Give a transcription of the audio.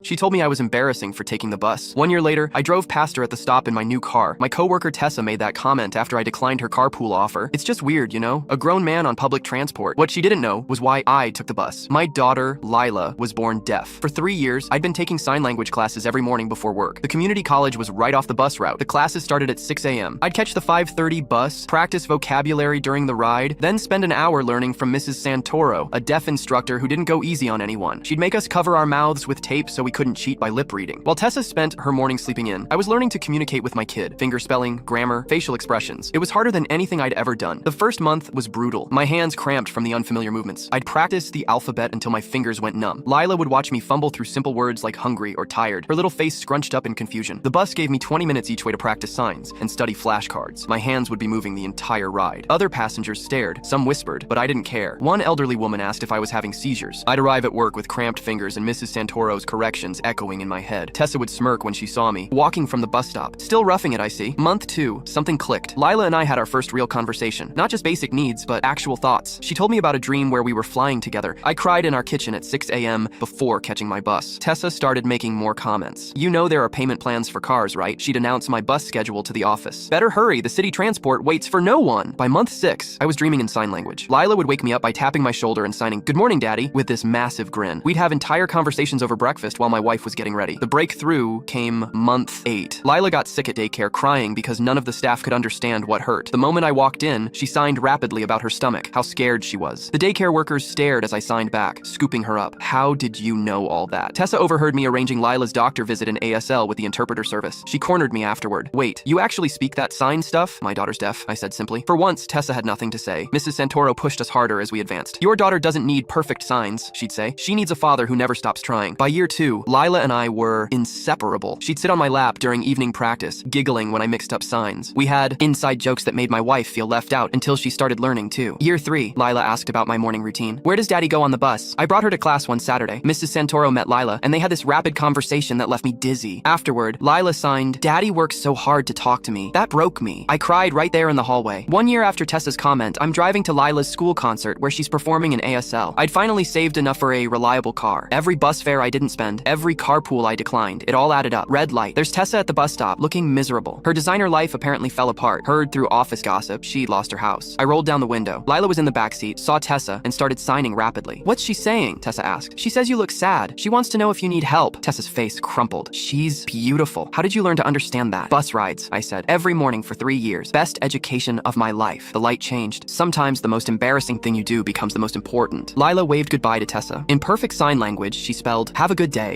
She told me I was embarrassing for taking the bus. 1 year later, I drove past her at the stop in my new car. My coworker Tessa made that comment after I declined her carpool offer. It's just weird, you know? A grown man on public transport. What she didn't know was why I took the bus. My daughter, Lila, was born deaf. For 3 years, I'd been taking sign language classes every morning before work. The community college was right off the bus route. The classes started at 6 a.m. I'd catch the 5:30 bus, practice vocabulary during the ride, then spend an hour learning from Mrs. Santoro, a deaf instructor who didn't go easy on anyone. She'd make us cover our mouths with tape so we couldn't cheat by lip reading. While Tessa spent her morning sleeping in, I was learning to communicate with my kid. Finger spelling, grammar, facial expressions. It was harder than anything I'd ever done. The first month was brutal. My hands cramped from the unfamiliar movements. I'd practice the alphabet until my fingers went numb. Lila would watch me fumble through simple words like hungry or tired, her little face scrunched up in confusion. The bus gave me 20 minutes each way to practice signs and study flashcards. My hands would be moving the entire ride. Other passengers stared, some whispered, but I didn't care. One elderly woman asked if I was having seizures. I'd arrive at work with cramped fingers and Mrs. Santoro's corrections echoing in my head. Tessa would smirk when she saw me, walking from the bus stop. Still roughing it, I see. Month 2, something clicked. Lila and I had our first real conversation. Not just basic needs, but actual thoughts. She told me about a dream where we were flying together. I cried in our kitchen at 6 a.m. before catching my bus. Tessa started making more comments. You know there are payment plans for cars, right? She'd announce my bus schedule to the office. Better hurry, the city transport waits for no one. By month 6, I was dreaming in sign language. Lila would wake me up by tapping my shoulder and signing, "Good morning, Daddy," with this massive grin. We'd have entire conversations over breakfast while my wife was getting ready. The breakthrough came month 8. Lila got sick at daycare crying because none of the staff could understand what hurt. The moment I walked in, she signed rapidly about her stomach, how scared she was. The daycare workers stared as I signed back, scooping her up. How did you know all that? Tessa overheard me arranging Lila's doctor visit in ASL with the interpreter service. She cornered me afterward. "Wait, you actually speak that sign stuff?" "My daughter's deaf," I said simply. For once, Tessa had nothing to say. Mrs. Santoro pushed us harder as we advanced. "Your daughter doesn't need perfect signs," she'd say. "She needs a father who never stops trying." By year 2, Lila and I were inseparable. She'd sit on my lap during evening practice, giggling when I mixed up signs. We had inside jokes that made my wife feel left out until she started learning too. Year 3, Lila asked about my morning routine. "Where does Daddy go on the bus?" I brought her to class one Saturday. Mrs. Santoro met Lila, and they had this rapid conversation that left me dizzy. Afterward, Lila signed, "Daddy works so hard to talk to me." That broke me. I cried right there in the hallway. 1 year after Tessa's comment, I'm driving to Lila's school concert where she's performing in ASL. I'd finally saved enough for a reliable car. Every bus fare I didn't spend, every carpool I declined, it all added up. Red light. There's Tessa at the bus stop, looking miserable. Her designer life apparently fell apart. Heard through office gossip, she'd lost her house. I rolled down the window. Lila was in the backseat, saw Tessa, and started signing rapidly. "What's she saying?" Tessa asked. "She says you look sad. She wants to know if you need help." Tessa's face crumpled. "She's beautiful. How did you learn to understand that?" "Bus rides," I said. "Every morning for 3 years. Best education of my life." The light changed. Sometimes the most embarrassing thing you do becomes the most important. Lila waved goodbye to Tessa. In perfect sign language, she spelled, "Have a good day."